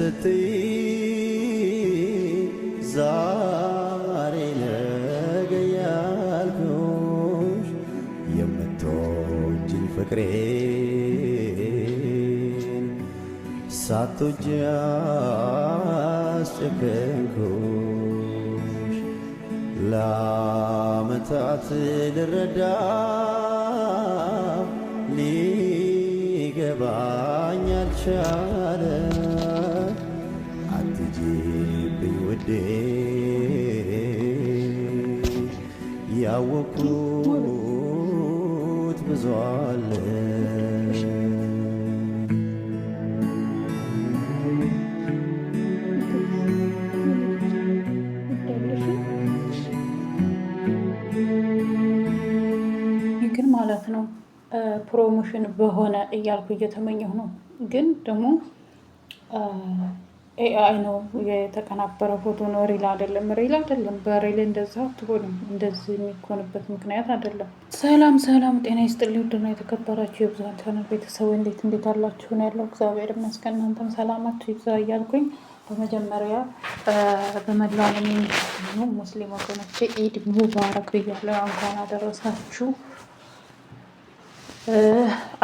ስትይ ዛሬ ነገ ያልኩሽ የምትወጂኝ ፍቅሬን ሳትወጂ አስጨከንኩሽ ለዓመታት ልረዳ ሊገባኝ አልቻለ አትጂብኝ ውዴ ያወቅኩት ብዙ አለ ግን ማለት ነው ፕሮሞሽን በሆነ እያልኩ እየተመኘሁ ነው። ግን ደግሞ ኤአይ ነው የተቀናበረ ፎቶ ነው፣ ሪል አይደለም። በሪል እንደዛ አትሆንም። እንደዚህ የሚኮንበት ምክንያት አይደለም። ሰላም ሰላም፣ ጤና ይስጥልኝ ውድና የተከበራችሁ የብዙኃን ቻናል ቤተሰቦች እንዴት አላችሁ? ነው ያለው። እግዚአብሔር ይመስገን፣ እናንተም ሰላማችሁ ይብዛ እያልኩኝ በመጀመሪያ በመላው ዓለም የምትገኙ ሙስሊም ወገኖቼ ኢድ ሙባረክ ብያለሁ። እንኳን አደረሳችሁ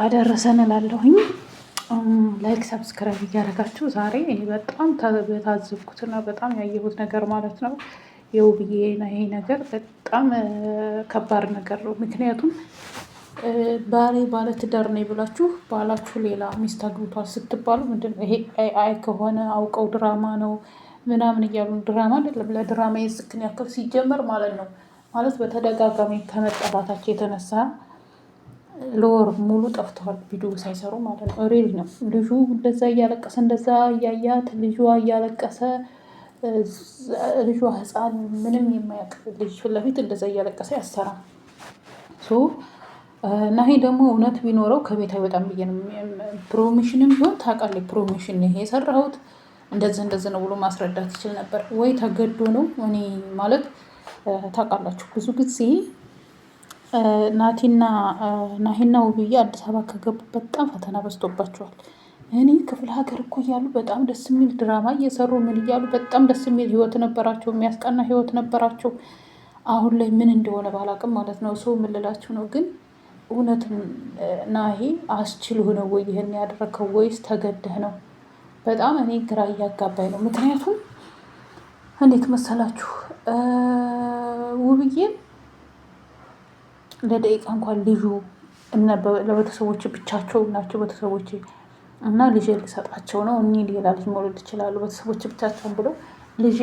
አደረሰን እላለሁኝ። ላይክ ሰብስክራይብ እያደረጋችሁ ዛሬ እኔ በጣም በታዘብኩትና በጣም ያየሁት ነገር ማለት ነው የውብዬ ይሄ ነገር በጣም ከባድ ነገር ነው። ምክንያቱም ባለትዳር ነኝ ብላችሁ ባላችሁ ሌላ ሚስት አግብቷል ስትባሉ ምንድን ነው ይሄ? አይ ከሆነ አውቀው ድራማ ነው ምናምን እያሉ ድራማ አይደለም። ለድራማ የዝክን ያክል ሲጀመር ማለት ነው ማለት በተደጋጋሚ ከመጠላታቸው የተነሳ ለወር ሙሉ ጠፍተዋል፣ ቪዲዮ ሳይሰሩ ማለት ነው። ሪል ነው። ልጁ እንደዛ እያለቀሰ እንደዛ እያያት ልጇ እያለቀሰ ልጇ ሕፃን ምንም የማያውቅ ልጅ ፊት ለፊት እንደዛ እያለቀሰ ያሰራል። እና ይሄ ደግሞ እውነት ቢኖረው ከቤት አይወጣም ብዬ ነው። ፕሮሞሽንም ቢሆን ታውቃለህ፣ ፕሮሞሽን ይሄ የሰራሁት እንደዚህ ነው ብሎ ማስረዳት ይችል ነበር ወይ? ተገዶ ነው። እኔ ማለት ታውቃላችሁ ብዙ ጊዜ ናሂና ውብዬ አዲስ አበባ ከገቡ በጣም ፈተና በዝቶባቸዋል። እኔ ክፍለ ሀገር እኮ እያሉ በጣም ደስ የሚል ድራማ እየሰሩ ምን እያሉ በጣም ደስ የሚል ህይወት ነበራቸው፣ የሚያስቀና ህይወት ነበራቸው። አሁን ላይ ምን እንደሆነ ባላቅም ማለት ነው። ሰው የምልላችሁ ነው። ግን እውነት ናሂ አስችልህ ነው ወይ ይህን ያደረከው ወይስ ተገደህ ነው? በጣም እኔ ግራ እያጋባኝ ነው። ምክንያቱም እንዴት መሰላችሁ ውብዬ ለደቂቃ እንኳን ልጁ ለቤተሰቦች ብቻቸው ናቸው ቤተሰቦች እና ልጄ ልሰጣቸው ነው እኔ ሌላ ልጅ መውለድ ይችላሉ ቤተሰቦች ብቻቸውን ብሎ ልጄ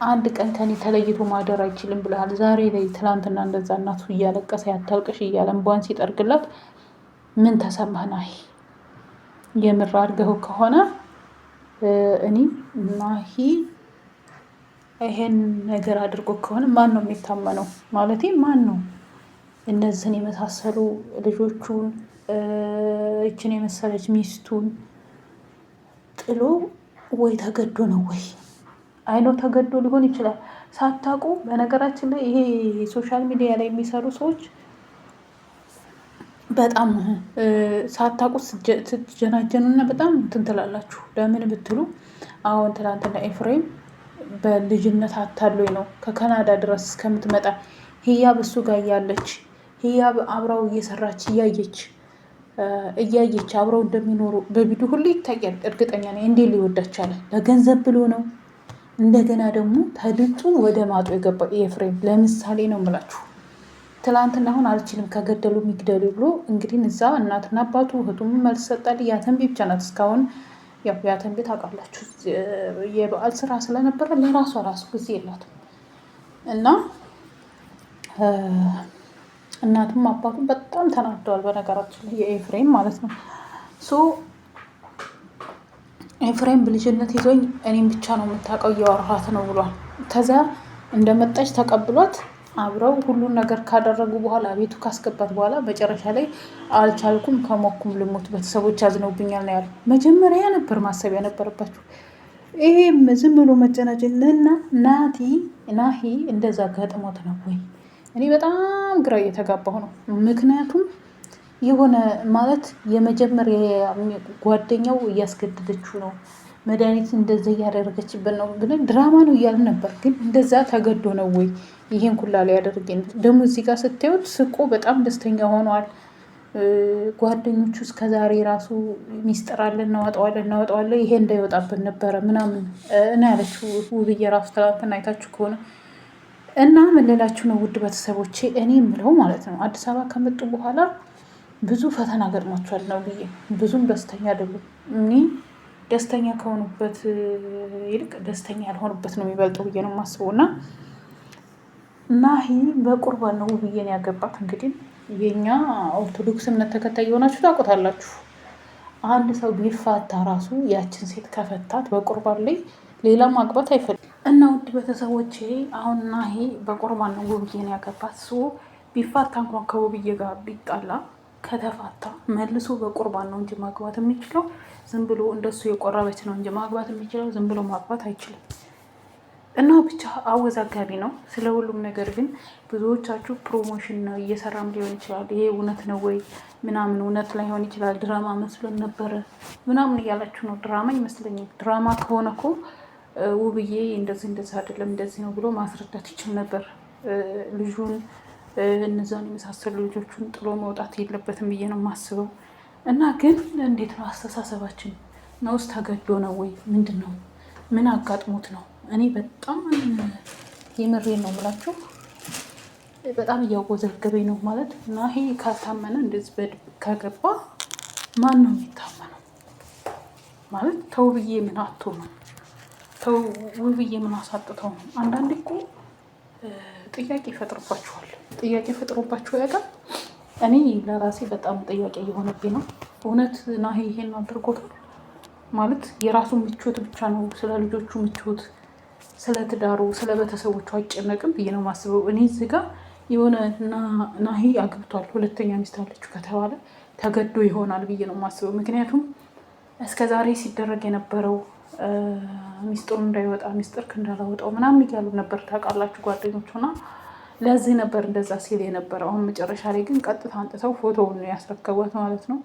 አንድ ቀን ከኔ ተለይቶ ማደር አይችልም ብለሃል። ዛሬ ላይ ትላንትና እንደዛ እናቱ እያለቀሰ ያታልቅሽ እያለ እንቧን ሲጠርግላት ምን ተሰማህ ናሂ? የምር አድርገው ከሆነ እኔ ናሂ ይሄን ነገር አድርጎ ከሆነ ማን ነው የሚታመነው? ማለቴ ማን ነው እነዚህን የመሳሰሉ ልጆቹን እችን የመሰለች ሚስቱን ጥሎ ወይ ተገዶ ነው ወይ? አይኖ ተገዶ ሊሆን ይችላል ሳታውቁ። በነገራችን ላይ ይሄ ሶሻል ሚዲያ ላይ የሚሰሩ ሰዎች በጣም ሳታውቁ ስትጀናጀኑና በጣም እንትን ትላላችሁ። ለምን ብትሉ አሁን ትናንትና ኤፍሬም በልጅነት አታሎኝ ነው ከካናዳ ድረስ እስከምትመጣ ሂያብ እሱ ጋር እያለች ሂያብ አብራው እየሰራች እያየች አብረው እንደሚኖሩ በቪዲዮ ሁሉ ይታያል። እርግጠኛ ነኝ። እንዴት ሊወዳት ቻለ? ለገንዘብ ብሎ ነው። እንደገና ደግሞ ተድጡ ወደ ማጡ የገባ ኤፍሬም ለምሳሌ ነው የምላችሁ። ትላንትና አሁን አልችልም ከገደሉ የሚግደሉ ብሎ እንግዲህ እዛ እናትና አባቱ እህቱም መልስ ሰጣል። ያተንቢ ብቻ ናት እስካሁን። ያው ያተንቢ ታውቃላችሁ የበዓል ስራ ስለነበረ ለራሷ ራሱ ጊዜ የላትም እና እናቱም አባቱም በጣም ተናደዋል። በነገራችን ላይ የኤፍሬም ማለት ነው። ኤፍሬም በልጅነት ይዞኝ እኔም ብቻ ነው የምታውቀው እያወራኋት ነው ብሏል። ከዛ እንደመጣች ተቀብሏት አብረው ሁሉን ነገር ካደረጉ በኋላ ቤቱ ካስገባት በኋላ መጨረሻ ላይ አልቻልኩም ከሞኩም ልሞት ቤተሰቦች አዝነውብኛል ነው ያለው። መጀመሪያ ነበር ማሰብ የነበረባችሁ። ይሄም ዝም ብሎ መጨናጨልና ናሂ እንደዛ ገጥሞት ነው ወይ? እኔ በጣም ግራ እየተጋባሁ ነው። ምክንያቱም የሆነ ማለት የመጀመሪያ ጓደኛው እያስገደደችው ነው መድኃኒት እንደዛ እያደረገችበት ነው ብለን ድራማ ነው እያልን ነበር። ግን እንደዛ ተገዶ ነው ወይ ይሄን ኩላ ላይ ያደርገን? ደግሞ እዚህ ጋር ስታዩት ስቆ በጣም ደስተኛ ሆኗል። ጓደኞቹ እስከዛሬ ራሱ ሚስጥር አለ እናወጣዋለን ይሄ እንዳይወጣብን ነበረ ምናምን እና ያለችው ውብዬ ራሱ ትናንትና አይታችሁ ከሆነ እና ምን ልላችሁ ነው ውድ ቤተሰቦቼ፣ እኔ የምለው ማለት ነው አዲስ አበባ ከመጡ በኋላ ብዙ ፈተና ገጥሟቸዋል ነው ብዬ ብዙም ደስተኛ አይደሉም። እኔ ደስተኛ ከሆኑበት ይልቅ ደስተኛ ያልሆኑበት ነው የሚበልጠው ብዬ ነው የማስበው። እና ይህ በቁርባን ነው ውብዬን ያገባት። እንግዲህ የኛ ኦርቶዶክስ እምነት ተከታይ የሆናችሁ ታውቁታላችሁ። አንድ ሰው ቢፋታ ራሱ ያችን ሴት ከፈታት በቁርባን ላይ ሌላ ማግባት አይፈልግም። እና ውድ ቤተሰቦቼ አሁን ናሂ በቁርባን ነው ውብዬን ያገባት። ቢፋታ እንኳን ከውብዬ ጋር ቢጣላ ከተፋታ መልሶ በቁርባን ነው እንጂ ማግባት የሚችለው ዝም ብሎ እንደሱ የቆረበች ነው እንጂ ማግባት የሚችለው ዝም ብሎ ማግባት አይችልም። እና ብቻ አወዛጋቢ ነው ስለ ሁሉም ነገር። ግን ብዙዎቻችሁ ፕሮሞሽን ነው እየሰራም ሊሆን ይችላል፣ ይሄ እውነት ነው ወይ ምናምን፣ እውነት ላይሆን ይችላል፣ ድራማ መስሎን ነበረ ምናምን እያላችሁ ነው። ድራማ ይመስለኛል። ድራማ ከሆነ እኮ ውብዬ እንደዚህ አይደለም እንደዚህ ነው ብሎ ማስረዳት ይችል ነበር። ልጁን እነዛን የመሳሰሉ ልጆቹን ጥሎ መውጣት የለበትም ብዬ ነው የማስበው። እና ግን እንዴት ነው አስተሳሰባችን? ነውስ ተገዶ ነው ወይ ምንድን ነው? ምን አጋጥሞት ነው? እኔ በጣም የምሬን ነው ብላችሁ በጣም እያወዘገበኝ ነው ማለት እና ይሄ ካልታመነ እንደዚህ በድብቅ ከገባ ማን ነው የሚታመነው? ማለት ተውብዬ ምን አቶ ነው? ተውብዬ ምን አሳጥተው ነው? አንዳንዴ እኮ ጥያቄ ይፈጥርባችኋል። ጥያቄ ፈጥሮባችሁ ያውቃል? እኔ ለራሴ በጣም ጥያቄ እየሆነብኝ ነው እውነት ናሂ ይሄን አድርጎታል ማለት የራሱን ምቾት ብቻ ነው ስለ ልጆቹ ምቾት ስለ ትዳሩ ስለ ቤተሰቦቹ አይጨነቅም ብዬ ነው የማስበው። እኔ እዚህ ጋር የሆነ ናሂ አግብቷል ሁለተኛ ሚስት አለችው ከተባለ ተገዶ ይሆናል ብዬ ነው የማስበው። ምክንያቱም እስከዛሬ ሲደረግ የነበረው ሚስጥሩ እንዳይወጣ ሚስጥር እንዳላወጣው ምናምን እያሉ ነበር ታውቃላችሁ ጓደኞቹና ለዚህ ነበር እንደዛ ሲል የነበረው። አሁን መጨረሻ ላይ ግን ቀጥታ አንጥተው ፎቶውን ያስረከቧት ማለት ነው።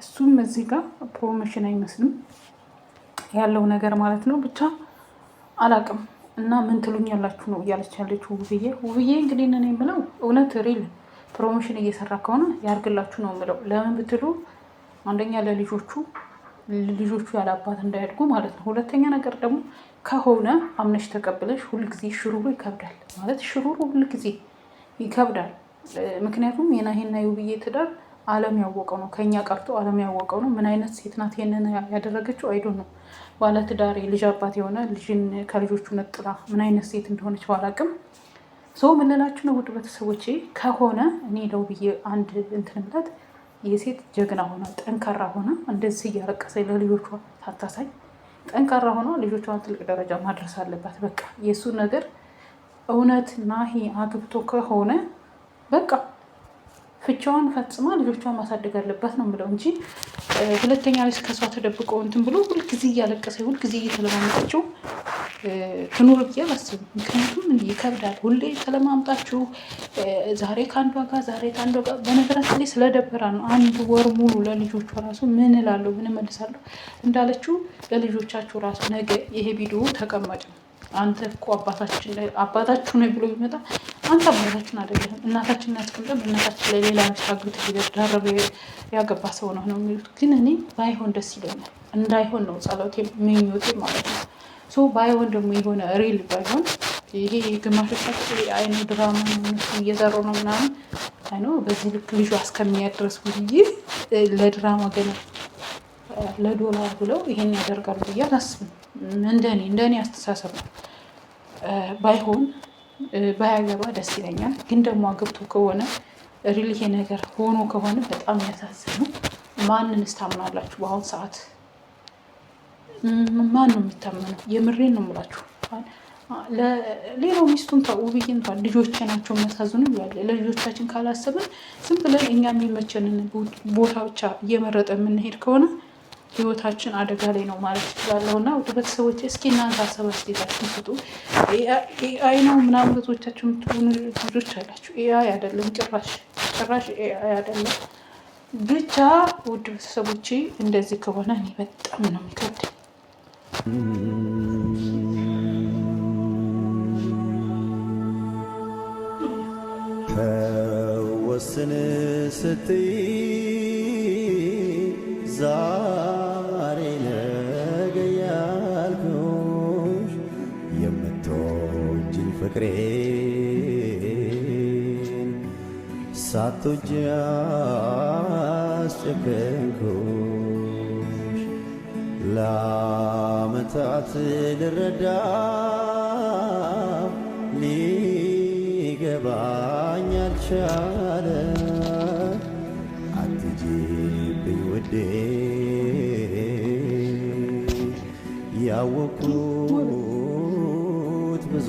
እሱም እዚህ ጋር ፕሮሞሽን አይመስልም ያለው ነገር ማለት ነው። ብቻ አላቅም እና ምን ትሉኛላችሁ ነው እያለች ያለች ውብዬ እንግዲህ እኔ የምለው እውነት ሪል ፕሮሞሽን እየሰራ ከሆነ ያርግላችሁ ነው የምለው። ለምን ብትሉ አንደኛ ለልጆቹ ያለ አባት እንዳያድጉ ማለት ነው። ሁለተኛ ነገር ደግሞ ከሆነ አምነሽ ተቀብለሽ ሁልጊዜ ሽሩሩ ይከብዳል ማለት ሽሩሩ ሁልጊዜ ይከብዳል። ምክንያቱም የናሂና የውብዬ ትዳር ዓለም ያወቀው ነው፣ ከኛ ቀርቶ ዓለም ያወቀው ነው። ምን አይነት ሴት ናት ይሄንን ያደረገችው? አይዶ ነው ባለትዳር ልጅ አባት የሆነ ልጅን ከልጆቹ ነጥላ ምን አይነት ሴት እንደሆነች ባላቅም ሰው ምንላችሁ ነው ውድ ቤተሰቦቼ። ከሆነ እኔ ለውብዬ አንድ እንትንምለት የሴት ጀግና ሆና ጠንካራ ሆና እንደዚህ እያለቀሰ ለልጆቿ ሳታሳይ ጠንካራ ሆና ልጆቿን ትልቅ ደረጃ ማድረስ አለባት። በቃ የእሱ ነገር እውነት ናሂ አግብቶ ከሆነ በቃ ፍቻዋን ፈጽማ ልጆቿን ማሳደግ አለባት ነው የምለው እንጂ ሁለተኛ ላይ ከሷ ተደብቀው እንትን ብሎ ሁልጊዜ እያለቀሰ ሁልጊዜ እየተለማመጠችው ትኑር ብዬ አላስብም። ምክንያቱም እንዲህ ይከብዳል። ሁሌ ተለማምጣችሁ ዛሬ ከአንዷ ጋር ዛሬ ከአንዷ ጋር። በነገራችን ላይ ስለደበራ ነው አንድ ወር ሙሉ ለልጆቿ ራሱ ምን እላለሁ ምን እመልሳለሁ እንዳለችው ለልጆቻችሁ ራሱ ነገ ይሄ ቪዲዮ ተቀማጭ ነው። አንተ እኮ አባታችሁ ነው ብሎ ቢመጣ አንተ አባታችን አይደለም እናታችንን አስቀምጠን በእናታችን ላይ ሌላ ሚስት አግብተህ ዳረበ ያገባ ሰው ነው የሚሉት። ግን እኔ ባይሆን ደስ ይለኛል። እንዳይሆን ነው ጸሎቴ ምኞቴ ማለት ነው። ባይሆን ደግሞ የሆነ ሪል ባይሆን ይሄ ግማሾቻችሁ አይኑ ድራማ ነው እነሱ እየሰሩ ነው ምናምን አይኖ በዚህ ልክ ልጇ እስከሚያድረስ ብዬ ለድራማ ገና ለዶላር ብለው ይሄን ያደርጋሉ ብዬ አላስብም። እንደኔ አስተሳሰብ ነው። ባይሆን ባያገባ ደስ ይለኛል። ግን ደግሞ አግብቶ ከሆነ ሪል ይሄ ነገር ሆኖ ከሆነ በጣም ያሳዝን ነው። ማንንስ ታምናላችሁ? በአሁኑ ሰዓት ማን ነው የሚታመነው? የምሬን ነው የምላችሁ። ሌላው ሚስቱን ውብዬን ልጆቼ ናቸው የሚያሳዝኑ ያለ ለልጆቻችን ካላሰብን ዝም ብለን እኛ የሚመቸንን ቦታ ብቻ እየመረጠ የምንሄድ ከሆነ ህይወታችን አደጋ ላይ ነው ማለት ይችላለሁ። እና ውድ ቤተሰቦች እስኪ እናንተ ሀሳብ አስተያየታችሁን ስጡ። ኤአይ ነው ምናምን ብዙዎቻችሁ የምትሆኑ ልጆች አላችሁ። ኤአይ አይደለም ጭራሽ ኤአይ አይደለም። ብቻ ውድ ቤተሰቦቼ እንደዚህ ከሆነ እኔ በጣም ነው የሚከብደኝ። ተወስን ስትይ ዛሬ ነገ ያልኩሽ የምትወጂኝ ፍቅሬን ሳትወጂ አስጨከንኩሽ። ለዓመታት ልረዳ ሊገባኝ አልቻለ። አትጂብኝ ውዴ ያወቅኩት ብዙ